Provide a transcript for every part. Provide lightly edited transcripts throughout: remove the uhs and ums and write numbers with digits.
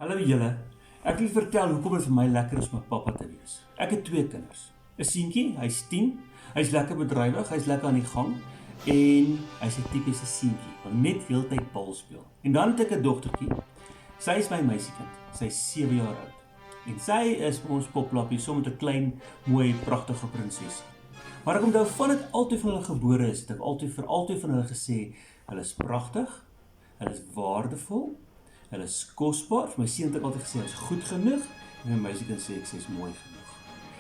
Hallo julle, ek wil vertel hoekom dit vir my lekker is om 'n pappa te wees. Ek het 2 kinders. 'n Seentjie, hy's 10, hy's lekker bedrywig, hy's lekker aan die gang en hy's 'n tipiese seentjie wat net heeltyd bal speel. En dan het ek 'n dogtertjie. Sy is my meisiekind. Sy's 7 jaar oud. En sy is ons poplappie, so met 'n klein, mooi, pragtige prinses. Maar ek onthou van dit altyd van hulle gebore is, het ek altyd van hulle gesê, hulle is pragtig, hulle is waardevol, hulle is kosbaar. Vir my seun het ek altyd gesê, hy is goed genoeg, en my meisiekind sê ek sê is mooi genoeg.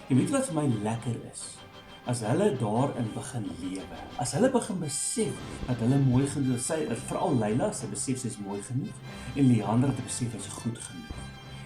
En weet jy wat vir my lekker is? As hulle daarin begin lewe, as hulle begin besef dat hulle mooi genoeg is, veral Leila, sy besef sy is mooi genoeg, en Leander het besef hy is goed genoeg.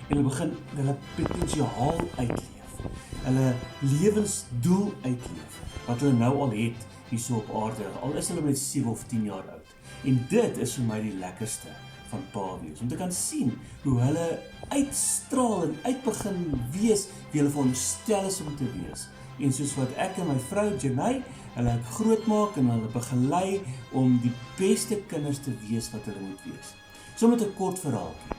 En hulle begin hulle potensiaal uitleef, hulle lewensdoel uitleef, wat hulle nou al het hierso op aarde, al is hulle net 7 of 10 jaar oud. En dit is vir my die lekkerste van pa wees, om te kan sien hoe hulle uitstraal en uitbegin wees wie hulle veronderstel is om te wees. En soos wat ek en my vrou Janay, hulle grootmaak en hulle begelei om die beste kinders te wees wat hulle moet wees. So met 'n kort verhaaltjie.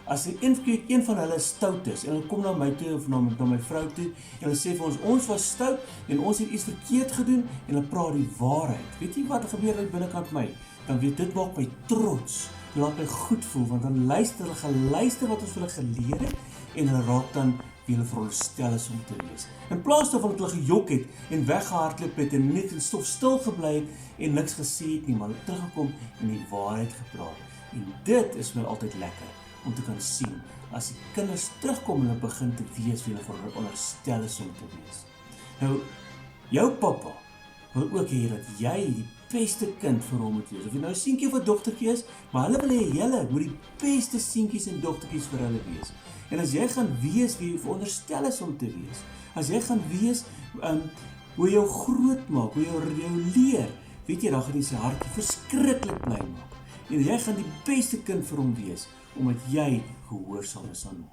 As een van hulle stout is, en hulle kom na my toe of na my vrou toe, en hulle sê vir ons was stout, en ons het iets verkeerd gedoen, en hulle praat die waarheid. Weet jy wat gebeur uit binnekant my? Dan weet dit maak my trots, dit laat my goed voel, want dan hulle geluister wat ons vir hulle geleer het, en hulle raak dan wie hulle veronderstel is om te wees. In plaas daarvan dat hulle gejok het, en weggehardloop het, en net in stof stil gebly het, en niks gesê het nie, maar hulle teruggekom en die waarheid gepraat. En dit is my altyd lekker, om te kan sien, as die kinders terugkom en hulle begin te wees wie hulle veronderstel is om te wees. Nou, jou pappa wil ook hê dat jy die beste kind vir hom moet wees, of jy nou 'n seentjie of 'n dogtertjie is, maar hulle wil hê julle moet die beste seentjies en dogtertjies vir hulle wees. En as jy gaan wees wie jy veronderstel is om te wees, as jy gaan wees hoe jou groot maak, hoe jou leer, weet jy, dan gaan jy sy hart verskriklik bly maak. En jy gaan die beste kind vir hom wees, omdat jy gehoorsaam is aan hom.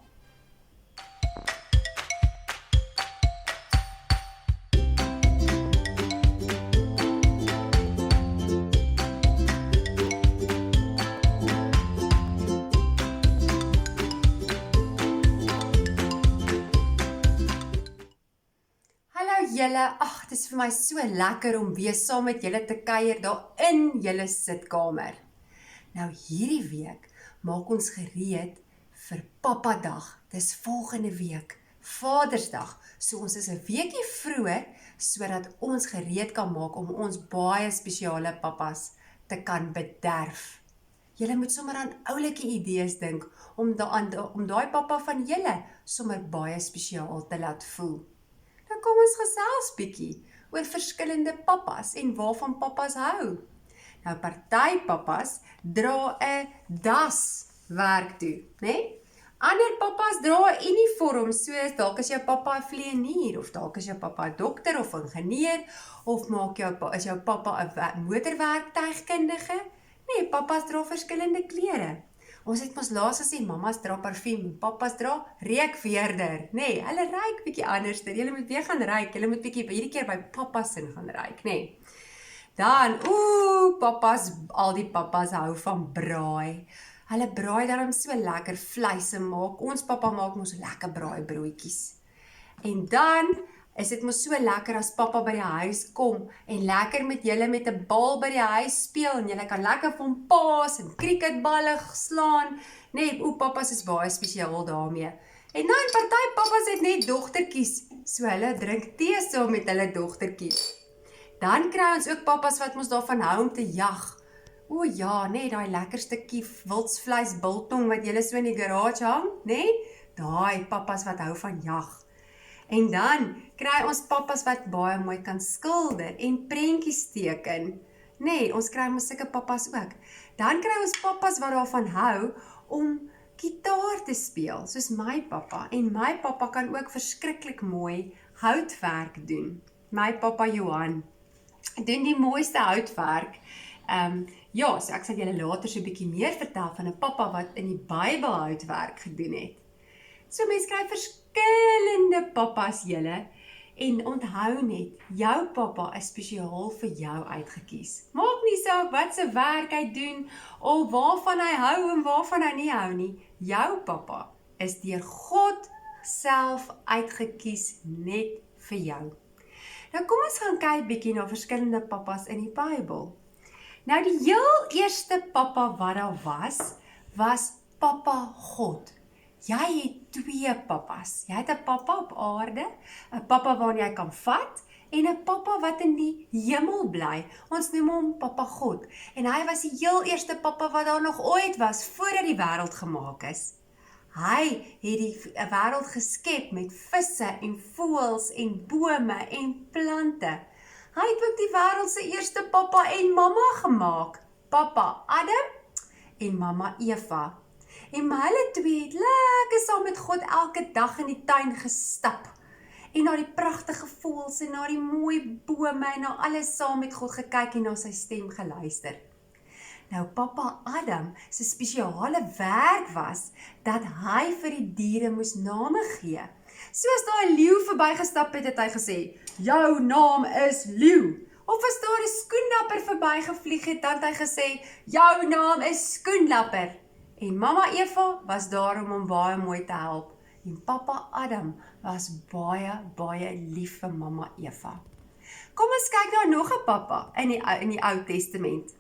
Julle, ag, dit is vir my so lekker om weer saam met julle te kuier daar in julle sitkamer. Nou hierdie week maak ons gereed vir Papadag. Dis volgende week, Vadersdag. So ons is 'n weekie vroeër sodat ons gereed kan maak om ons baie spesiale pappas te kan bederf. Julle moet sommer aan oulike idees dink om daai pappa van julle sommer baie spesiaal te laat voel. Nou kom ons gesels bietjie oor verskillende pappas en waarvan pappas hou. Nou party pappas dra 'n das werk toe, né? Ander pappas dra 'n uniform, soos dalk is jou pappa 'n vlieënier of dalk is jou pappa 'n dokter of ingenieur of is jou pappa 'n motorwerktuigkundige? Nee, pappas dra verskillende klere. Ons het ons laas gesê, mamas dra parfuum, papas dra reukveerder. Nee, hulle ruik bietjie anders. Julle moet weer gaan ruik. Julle moet bietjie hierdie keer by papas sin gaan ruik, nee. Dan, papas, al die papas hou van braai. Hulle braai daarom so lekker vleise maak. Ons pappa maak mos lekker braaibroodjies. En dan is dit mos so lekker as pappa by die huis kom en lekker met julle met 'n bal by die huis speel en julle kan lekker vir hom paas en cricketballe slaan. Nee, pappas is baie spesiaal daarmee. En dan party pappas het net dogtertjies, so hulle drink tee saam met hulle dogtertjies. Dan kry ons ook pappas wat ons daarvan hou om te jag. O ja, nee, daai lekker stukkie wildsvleis biltong wat julle so in die garage hang, nee? Daai pappas wat hou van jag. En dan kry ons pappas wat baie mooi kan skilder en prentjies teken. Nee, ons kry mos sulke pappas ook. Dan kry ons pappas wat daarvan hou om gitaar te speel, soos my pappa. En my pappa kan ook verskriklik mooi houtwerk doen. My pappa Johan doen die mooiste houtwerk. Ja, so ek sal julle later so 'n bietjie meer vertel van 'n pappa wat in die Bybel houtwerk gedoen het. So mense kry verskillende pappas julle. En onthou net, jou pappa is spesiaal vir jou uitgekies. Maak nie saak wat se werk hy doen, of waarvan hy hou en waarvan hy nie hou nie. Jou pappa is deur God self uitgekies net vir jou. Nou kom ons gaan kyk bietjie na verskillende pappas in die Bybel. Nou die heel eerste pappa wat daar was Papa God. Jy het 2 pappas. Jy het 'n pappa op aarde, 'n pappa waarna jy kan vat, en 'n pappa wat in die hemel bly. Ons noem hom Papa God. En hy was die heel eerste pappa wat daar nog ooit was, voordat die wêreld gemaak is. Hy het die wêreld geskep met visse en voëls en bome en plante. Hy het ook die wêreld se eerste pappa en mamma gemaak. Papa Adam en mamma Eva. En hulle 2 het lekker saam met God elke dag in die tuin gestap. En na die pragtige voëls en na die mooi bome en na alles saam met God gekyk en na sy stem geluister. Nou Papa Adam se spesiale werk was dat hy vir die diere moes name gee. Soos daar 'n leeu verbygestap het hy gesê, jou naam is leeu. Of as daar 'n skoenlapper verbygevlieg het, dan het hy gesê, jou naam is skoenlapper. En mamma Eva was daar om hom baie mooi te help. En Papa Adam was baie lief vir mamma Eva. Kom ons kyk na nog 'n pappa in die Ou Testament.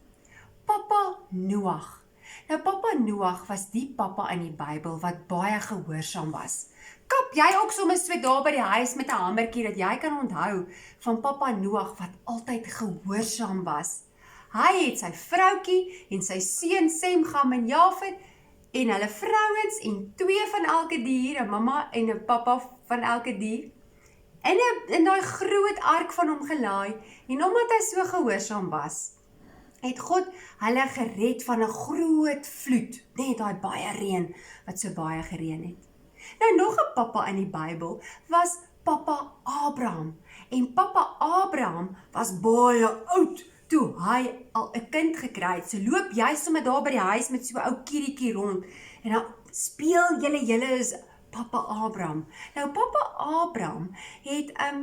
Papa Noag. Nou Papa Noag was die pappa in die Bybel wat baie gehoorsaam was. Kap jy ook soms so daar by die huis met 'n hamertjie dat jy kan onthou van Papa Noag wat altyd gehoorsaam was. Hy het sy vroutjie en sy seun Sem, Gam en Jafet en hulle vrouens en 2 van elke dier, 'n mamma en 'n pappa van elke dier, in daai groot ark van hom gelaai. En omdat hy so gehoorsaam was, het God hulle gered van 'n groot vloed, net daai baie reën wat so baie gereën het. Nou nog 'n pappa in die Bybel was Papa Abraham. En Papa Abraham was baie oud toe hy al 'n kind gekry het. So loop jy sommer daar by die huis met so 'n ou kiertjie rond en dan speel julle is Papa Abraham. Nou Papa Abraham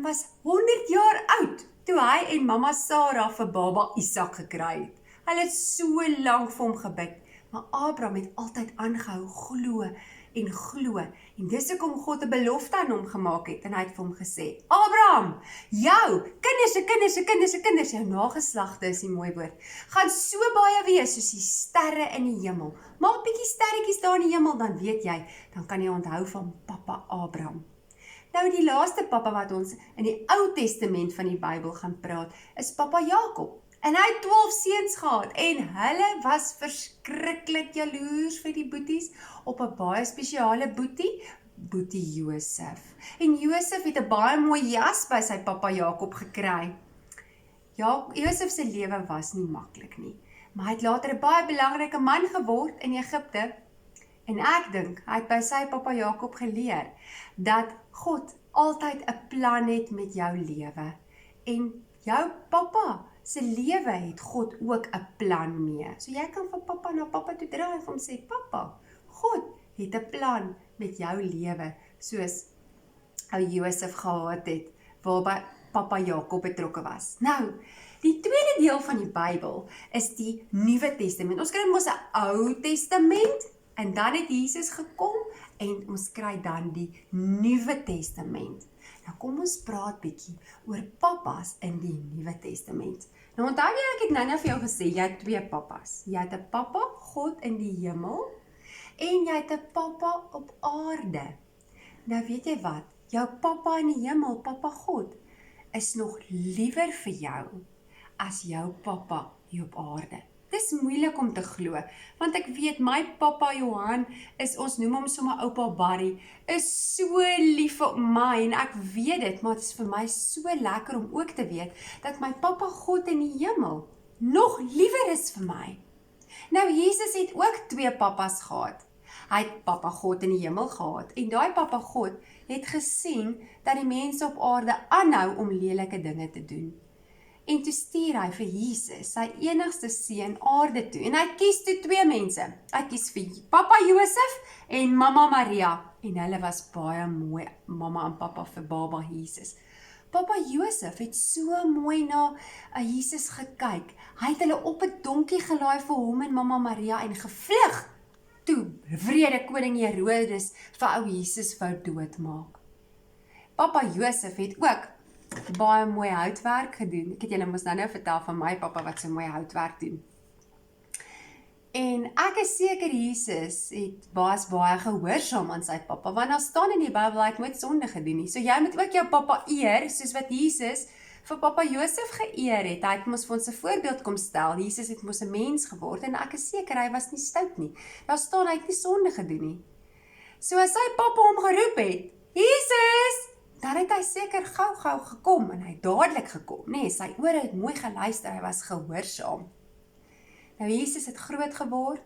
was 100 jaar oud toe hy en mamma Sarah vir baba Isak gekry het. Hulle het so lank vir hom gebid, maar Abraham het altyd aangehou glo en glo. En dis hoekom God 'n belofte aan hom gemaak het en hy het vir hom gesê, Abraham, jou kinders, jou nageslagte is die mooi woord, gaan so baie wees soos die sterre in die hemel. Maak bietjie sterretjies daar in die hemel, dan weet jy, dan kan jy onthou van Papa Abraham. Nou die laaste pappa wat ons in die Ou Testament van die Bybel gaan praat, is Papa Jakob. En hy het 12 seuns gehad en hulle was verskriklik jaloers vir die boeties op 'n baie spesiale boetie Josef. En Josef het 'n baie mooi jas by sy pappa Jakob gekry. Josef se lewe was nie maklik nie, maar hy het later 'n baie belangrike man geword in Egipte. En ek dink, hy het by sy pappa Jakob geleer, dat God altyd 'n plan het met jou lewe. En jou pappa se lewe het God ook 'n plan mee. So jy kan van pappa na pappa toe draai en hom sê, pappa, God het 'n plan met jou lewe, soos ou Josef gehad het, waarby pappa Jakob betrokke was. Nou, die tweede deel van die Bybel is die Nuwe Testament. Ons kry mos 'n Ou Testament, en dan het Jesus gekom, en ons kry dan die Nuwe Testament. Nou kom ons praat bietjie oor pappas in die Nuwe Testament. Nou onthou jy, ek het nou vir jou gesê, jy het 2 pappas. Jy het 'n pappa, God in die hemel, en jy het 'n pappa op aarde. Nou weet jy wat, jou pappa in die hemel, Papa God, is nog liewer vir jou as jou pappa hier op aarde. Dis moeilik om te glo, want ek weet, my pappa Johan ons noem hom sommer oupa Barry, is so lief vir my, en ek weet dit, maar dit is vir my so lekker om ook te weet, dat my pappa God in die hemel nog liewer is vir my. Nou, Jesus het ook 2 pappas gehad. Hy het Papa God in die hemel gehad, en daai Papa God het gesien, dat die mense op aarde aanhou om lelike dinge te doen. En toe stuur hy vir Jesus, sy enigste seun, aarde toe. En hy kies toe 2 mense. Hy kies vir Papa Josef en Mamma Maria. En hulle was baie mooi, mamma en pappa vir baba Jesus. Papa Josef het so mooi na Jesus gekyk. Hy het hulle op 'n donkie gelaai vir hom en mamma Maria en gevlug toe wrede koning Herodes vir ou Jesus wou doodmaak. Papa Josef het ook baie mooi houtwerk gedoen. Ek het julle mos nou vertel van my pappa wat so mooi houtwerk doen. En ek is seker Jesus het baie gehoorsaam aan sy pappa, want daar staan in die Bybel hy het nooit sonde gedoen nie. So jy moet ook jou pappa eer, soos wat Jesus vir Papa Josef geëer het. Hy het mos vir ons 'n voorbeeld kom stel. Jesus het mos 'n mens geword en ek is seker hy was nie stout nie. Daar staan hy het nie sonde gedoen nie. So as sy pappa hom geroep het, Jesus, dan het hy seker gou gekom en hy het dadelik gekom. Nee, sy ore het mooi geluister, hy was gehoorsaam. Nou Jesus het groot geword,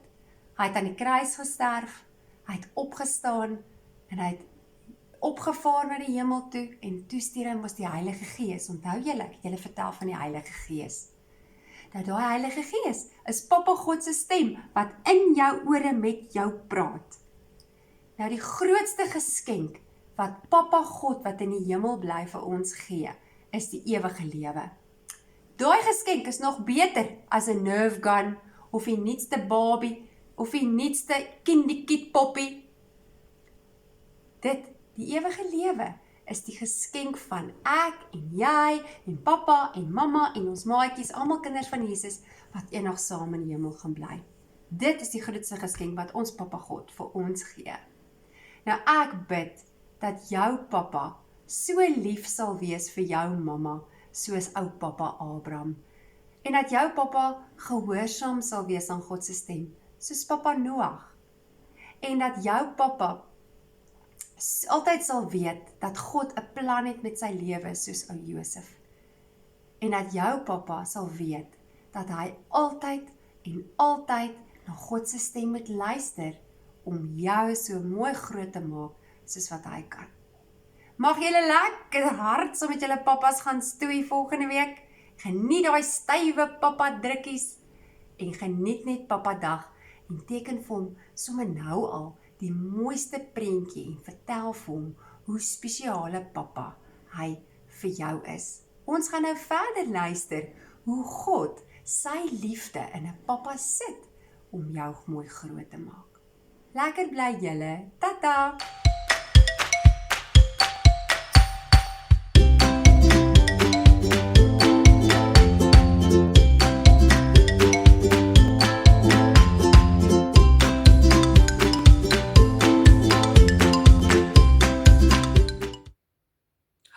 hy het aan die kruis gesterf, hy het opgestaan en hy het opgevaar na die hemel toe en toe stuur hy mos die Heilige Gees. Onthou julle, ek het julle vertel van die Heilige Gees. Nou daai Heilige Gees is Papa God se stem wat in jou ore met jou praat. Nou die grootste geskenk wat Papa God wat in die hemel bly vir ons gee, is die ewige lewe. Daai geskenk is nog beter as 'n Nerf gun, of die nuutste babie, of die nuutste kinderkiet poppie. Die ewige lewe, is die geskenk van ek en jy, en pappa en mamma en ons maatjies, almal kinders van Jesus, wat eendag saam in die hemel gaan bly. Dit is die grootste geskenk wat ons Papa God vir ons gee. Nou ek bid, dat jou pappa so lief sal wees vir jou mamma, soos ou pappa Abraham. En dat jou pappa gehoorsaam sal wees aan God se stem, soos pappa Noag. En dat jou pappa altyd sal weet, dat God 'n plan het met sy lewe, soos ou Josef. En dat jou pappa sal weet, dat hy altyd en altyd na God se stem moet luister, om jou so mooi groot te maak, soos wat hy kan. Mag julle lekker hard saam met julle pappas gaan stoei volgende week. Geniet daai stywe pappa drukkies en geniet net pappa dag en teken vir hom sommer nou al die mooiste prentjie en vertel vir hom hoe spesiale pappa hy vir jou is. Ons gaan nou verder luister hoe God sy liefde in 'n pappa sit om jou mooi groot te maak. Lekker bly julle. Tata!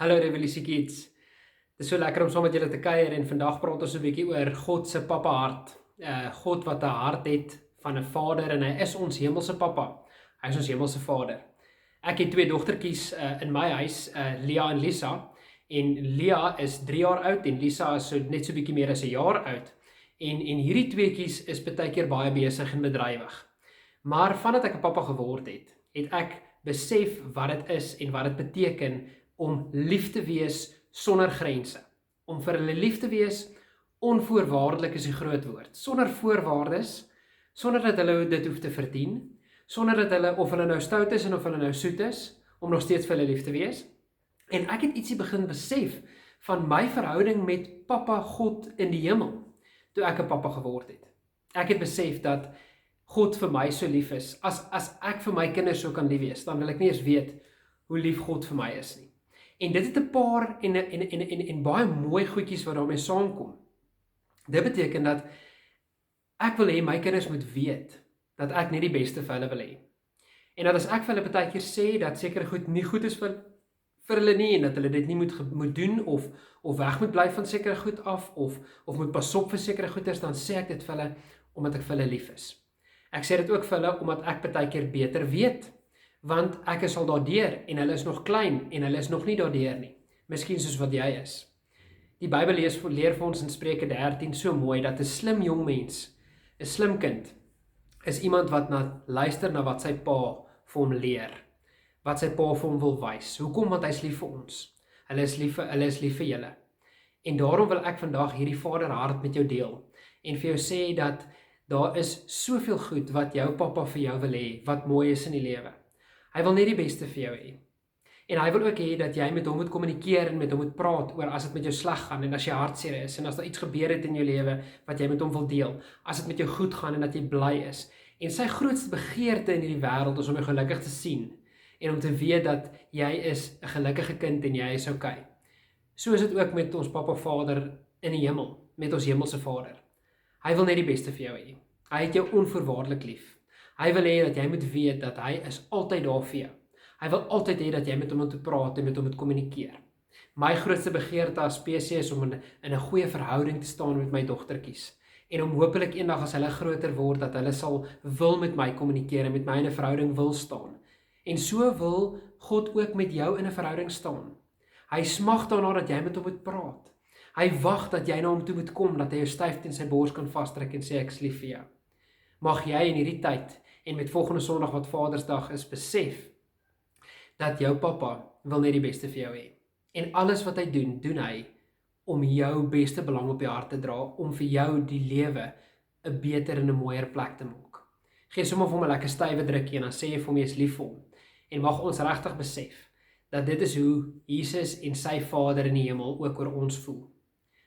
Hallo Revolusie Kids, dit is so lekker om saam met julle te kuier en vandag praat ons 'n bietjie oor God se pappa hart. God wat 'n hart het van 'n vader en hy is ons hemelse pappa. Hy is ons hemelse vader. Ek het 2 dogtertjies in my huis, Lia en Lisa. En Lia is 3 jaar oud en Lisa is net so bietjie meer as 'n jaar oud. En hierdie tweeetjies is baie keer baie besig en bedrywig. Maar vandat ek 'n pappa geword het, het ek besef wat dit is en wat dit beteken om lief te wees sonder grense. Om vir hulle lief te wees, onvoorwaardelik is die groot woord. Sonder voorwaardes, sonder dat hulle dit hoef te verdien, sonder dat hulle, of hulle nou stout is en of hulle nou soet is, om nog steeds vir hulle lief te wees. En ek het ietsie begin besef van my verhouding met Papa God in die hemel, toe ek 'n pappa geword het. Ek het besef dat God vir my so lief is. As ek vir my kinders so kan lief wees, dan wil ek nie eens weet hoe lief God vir my is nie. En dit het 'n paar en baie mooi goedjies wat daarmee saamkom. Dit beteken dat ek wil hê my kinders moet weet dat ek net die beste vir hulle wil hê. En dat as ek vir hulle baie keer sê dat sekere goed nie goed is vir hulle nie en dat hulle dit nie moet doen of weg moet bly van sekere goed af of moet pas op vir sekere goeders, dan sê ek dit vir hulle omdat ek vir hulle lief is. Ek sê dit ook vir hulle omdat ek baie keer beter weet. Want ek is al daardeur en hulle is nog klein en hulle is nog nie daardeur nie. Miskien soos wat jy is. Die Bybel leer vir ons in Spreuke 13 so mooi dat 'n slim jong mens, 'n slim kind, is iemand wat luister na wat sy pa vir hom leer. Wat sy pa vir hom wil wys. Hoekom? Want hy is lief vir ons. Hulle is lief vir julle. En daarom wil ek vandag hierdie vaderhart met jou deel en vir jou sê dat daar is soveel goed wat jou pappa vir jou wil hê, wat mooi is in die lewe. Hy wil net die beste vir jou hê. En hy wil ook hê dat jy met hom moet kommunikeer en met hom moet praat oor as dit met jou sleg gaan en as jy hartseer is en as daar iets gebeur het in jou lewe wat jy met hom wil deel, as dit met jou goed gaan en dat jy bly is. En sy grootste begeerte in hierdie wêreld is om jou gelukkig te sien en om te weet dat jy is 'n gelukkige kind en jy is okay. So is dit ook met ons Papa Vader in die hemel, met ons hemelse Vader. Hy wil net die beste vir jou hê. Hy het jou onvoorwaardelik lief. Hy wil hê dat jy moet weet dat hy is altyd daar vir jou. Hy wil altyd hê dat jy met hom moet praat en met hom moet kommunikeer. My grootste begeerte as PC is om in 'n goeie verhouding te staan met my dogtertjies. En om hopelik eendag as hulle groter word, dat hulle sal wil met my kommunikeer en met my in 'n verhouding wil staan. En so wil God ook met jou in 'n verhouding staan. Hy smag daarna dat jy met hom moet praat. Hy wag dat jy na hom toe moet kom, dat hy jou styf teen sy bors kan vasdruk en sê ek is lief vir jou. Mag jy in hierdie tyd en met volgende Sondag wat Vadersdag is, besef dat jou pappa wil net die beste vir jou hê. En alles wat hy doen hy om jou beste belang op jou hart te dra, om vir jou die lewe 'n beter en 'n mooier plek te maak. Gee sommer vir hom 'n lekker stywe drukkie en dan sê jy vir hom jy is lief vir hom. En mag ons regtig besef dat dit is hoe Jesus en sy Vader in die hemel ook oor ons voel.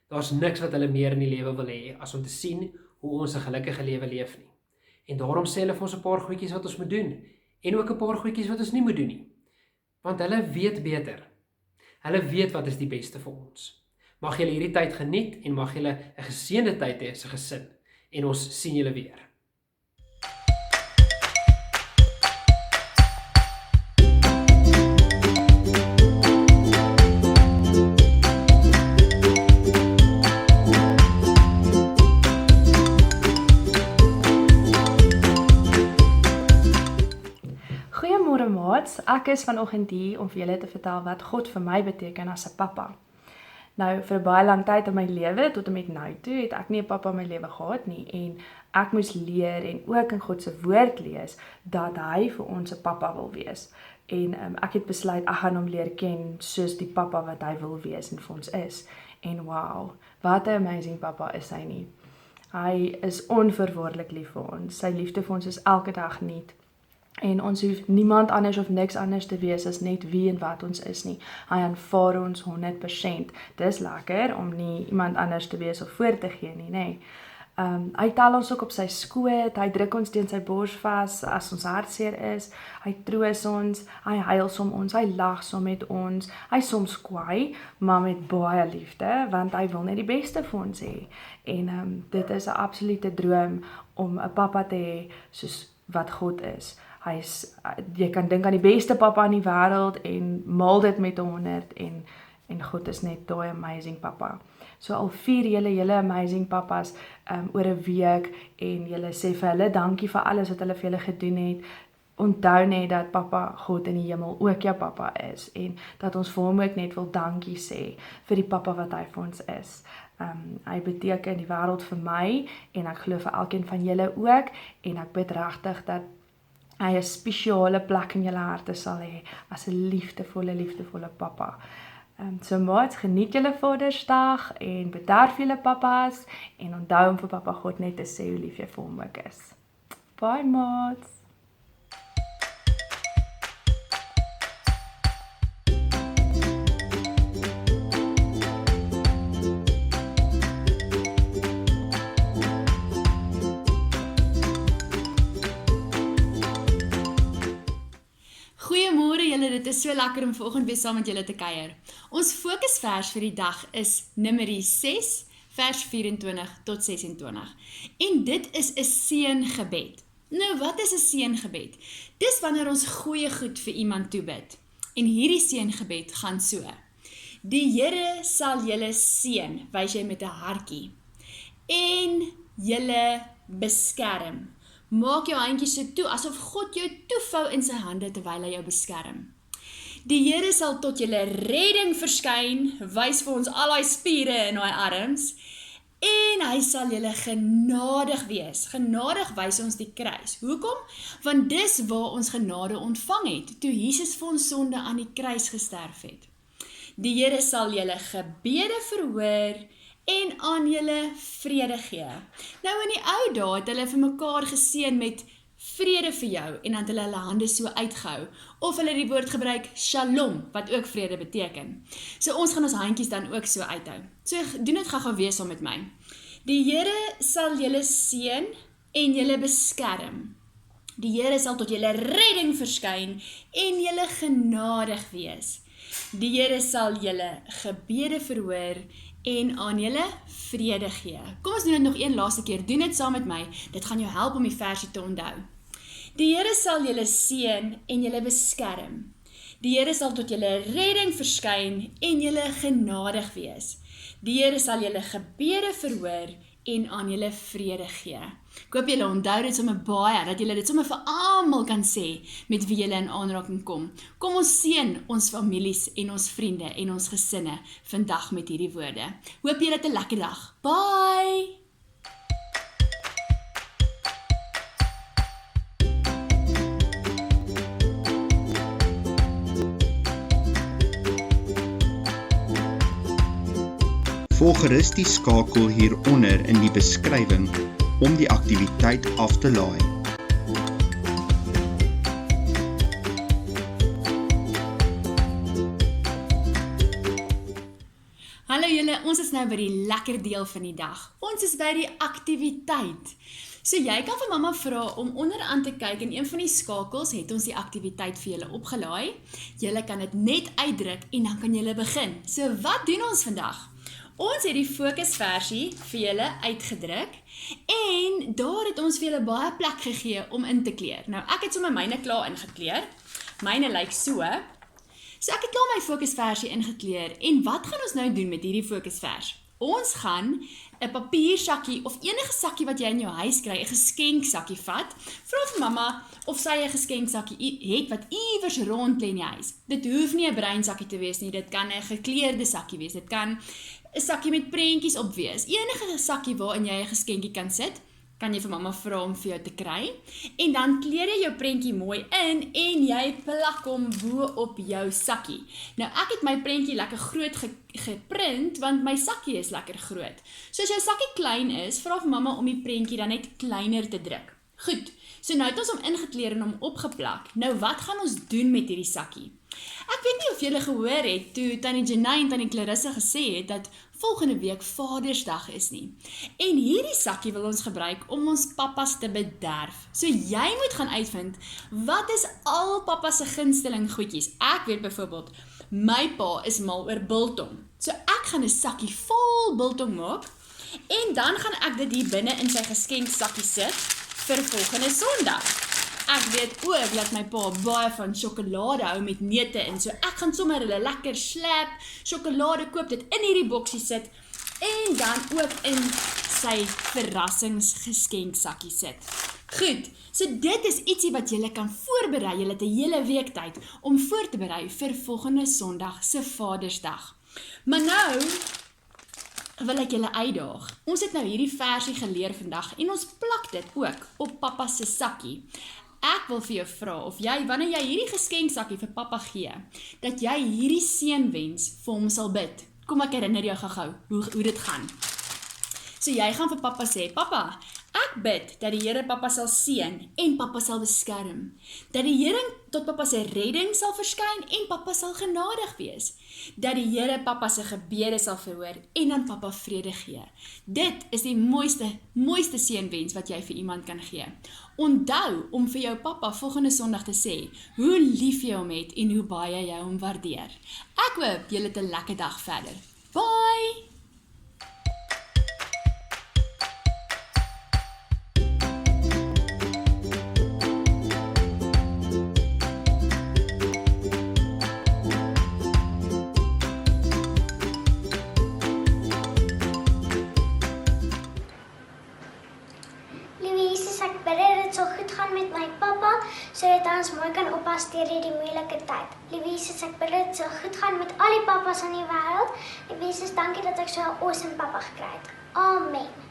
Daar's niks wat hulle meer in die lewe wil hê as om te sien hoe ons 'n gelukkige lewe leef nie. En daarom sê hulle vir ons 'n paar goedjies wat ons moet doen en ook 'n paar goedjies wat ons nie moet doen nie. Want hulle weet beter. Hulle weet wat is die beste vir ons. Mag julle hierdie tyd geniet en mag julle 'n geseënde tyd hê as 'n gesin. En ons sien julle weer. Goeiemôre maats, ek is vanoggend hier om vir julle te vertel wat God vir my beteken as 'n pappa. Nou, vir baie lang tyd in my lewe, tot en met nou toe, het ek nie 'n pappa in my lewe gehad nie, en ek moes leer en ook in God se woord lees, dat hy vir ons 'n pappa wil wees. En ek het besluit, ek gaan hom leer ken soos die pappa wat hy wil wees en vir ons is. En wow, wat 'n amazing pappa is hy nie. Hy is onvoorwaardelik lief vir ons, sy liefde vir ons is elke dag nuut. En ons hoef niemand anders of niks anders te wees as net wie en wat ons is nie. Hy aanvaar ons 100%. Dis lekker om nie iemand anders te wees of voor te gee nie, nê. Hy tel ons ook op sy skoot, hy druk ons teen sy bors vas as ons hartseer is, hy troos ons, hy huil som ons, hy lag som met ons, hy soms kwaai, maar met baie liefde, want hy wil net die beste vir ons hê. En dit is 'n absolute droom om 'n pappa te hê soos wat God is. Jy kan dink aan die beste pappa in die wêreld en maal dit met 100 en God is net daai amazing pappa. So al vier julle amazing pappas oor 'n week en julle sê vir hulle dankie vir alles wat hulle vir julle gedoen het. Onthou net dat Papa God in die hemel ook jou pappa is en dat ons vir hom ook net wil dankie sê vir die pappa wat hy vir ons is. Hy beteken die wêreld vir my en ek glo vir elkeen van julle ook en ek bid regtig dat hy 'n spesiale plek in julle harte sal hê as 'n liefdevolle pappa. So maats, geniet julle Vadersdag en bederf julle pappas en onthou om vir Papa God net te sê hoe lief jy vir hom ook is. Bye maats! Goeiemôre julle, dit is so lekker om vanoggend weer saam met julle te kuier. Ons fokusvers vir die dag is Numeri 6, vers 24 tot 26. En dit is 'n seëngebed. Nou, wat is 'n seëngebed? Dis wanneer ons goeie goed vir iemand toebid. En hierdie seëngebed gaan so: Die Here sal julle seën, wys jy met 'n hartjie, en julle beskerm. Maak jou handjies so toe, asof God jou toevou in sy hande terwyl hy jou beskerm. Die Here sal tot julle redding verskyn, wys vir ons al die spiere in daai arms, en hy sal julle genadig wees. Genadig wys ons die kruis. Hoekom? Want dis waar ons genade ontvang het, toe Jesus vir ons sonde aan die kruis gesterf het. Die Here sal julle gebede verhoor en aan julle vrede gee. Nou in die ou dae het hulle vir mekaar geseën met vrede vir jou, en dan het hulle hande so uitgehou, of hulle die woord gebruik shalom, wat ook vrede beteken. So ons gaan ons handjies dan ook so uithou. So doen dit gou weer saam met my. Die Here sal julle seën en julle beskerm. Die Here sal tot julle redding verskyn en julle genadig wees. Die Here sal julle gebede verhoor en aan julle vrede gee. Kom ons doen dit nog een laaste keer. Doen dit saam met my. Dit gaan jou help om die versie te onthou. Die Here sal julle seën en julle beskerm. Die Here sal tot julle redding verskyn en julle genadig wees. Die Here sal julle gebede verhoor en aan julle vrede gee. Ek hoop julle onthou dit sommer baie, dat julle dit sommer vir almal kan sê, met wie julle in aanraking kom. Kom ons seën ons families en ons vriende en ons gesinne vandag met hierdie woorde. Hoop julle het 'n lekker dag. Bye! Volg gerus die skakel hieronder in die beskrywing om die aktiwiteit af te laai. Hallo julle, ons is nou by die lekker deel van die dag. Ons is by die aktiwiteit. So jy kan vir mamma vra om onderaan te kyk, en een van die skakels het ons die aktiwiteit vir julle opgelaai. Julle kan dit net uitdruk en dan kan julle begin. So wat doen ons vandag? Ons het die fokusversie vir julle uitgedruk en daar het ons vir julle baie plek gegee om in te kleur. Nou ek het sommer myne klaar ingekleur. Myne lyk so. So ek het klaar my fokusversie ingekleur en wat gaan ons nou doen met hierdie fokusvers? Ons gaan 'n papiersakkie of enige sakkie wat jy in jou huis kry, 'n geskenksakkie vat. Vra vir mamma of sy 'n geskenksakkie het wat iewers rond lê in die huis. Dit hoef nie 'n breinsakkie te wees nie, dit kan 'n gekleurde sakkie wees. Dit kan 'n sakkie met prentjies op wees. Enige sakkie waarin jy 'n geskenkie kan sit, kan jy vir mamma vra om vir jou te kry. En dan kleur jy jou prentjie mooi in en jy plak hom bo op jou sakkie. Nou ek het my prentjie lekker groot geprint, want my sakkie is lekker groot. So as jou sakkie klein is, vra vir mamma om die prentjie dan net kleiner te druk. Goed, so nou het ons hom ingekleur en hom opgeplak. Nou wat gaan ons doen met hierdie sakkie? Ek weet nie of julle gehoor het, toe Tannie Janay en Tannie Clarissa gesê het, dat volgende week Vadersdag is nie. En hierdie sakkie wil ons gebruik om ons pappas te bederf. So jy moet gaan uitvind, wat is al pappas se gunsteling goedjies? Ek weet byvoorbeeld, my pa is mal oor biltong. So ek gaan 'n sakkie vol biltong maak, en dan gaan ek dit hier binne in sy geskenksakkie sit, vir volgende Sondag. Ek weet ook dat my pa baie van sjokolade hou met neute in, so ek gaan sommer hulle lekker slap, sjokolade koop, dit in hierdie boksie sit, en dan ook in sy verrassingsgeskenksakkie sit. Goed, so dit is ietsie wat julle kan voorberei, julle het 'n hele week tyd om voor te berei vir volgende Sondag se Vadersdag. Maar nou wil ek julle uitdaag. Ons het nou hierdie versie geleer vandag en ons plak dit ook op pappa se sakkie. Ek wil vir jou vra of jy, wanneer jy hierdie geskenksakkie vir pappa gee, dat jy hierdie seënwens vir hom sal bid. Kom ek herinner jou gou hoe dit gaan. So jy gaan vir pappa sê, pappa, ek bid dat die Here pappa sal seën en pappa sal beskerm. Dat die Here tot pappa se redding sal verskyn en pappa sal genadig wees. Dat die Here pappa se gebede sal verhoor en aan pappa vrede gee. Dit is die mooiste seënwens wat jy vir iemand kan gee. Onthou om vir jou pappa volgende Sondag te sê hoe lief jy hom het en hoe baie jy hom waardeer. Ek hoop julle het 'n lekker dag verder. Bye! Sodat ons mooi kan oppas deur hierdie moeilike tyd. Liewe Jesus, ek bid dit sal goed gaan met al die pappas in die wêreld. Liewe Jesus, dankie dat ek so 'n awesome pappa gekry het. Amen.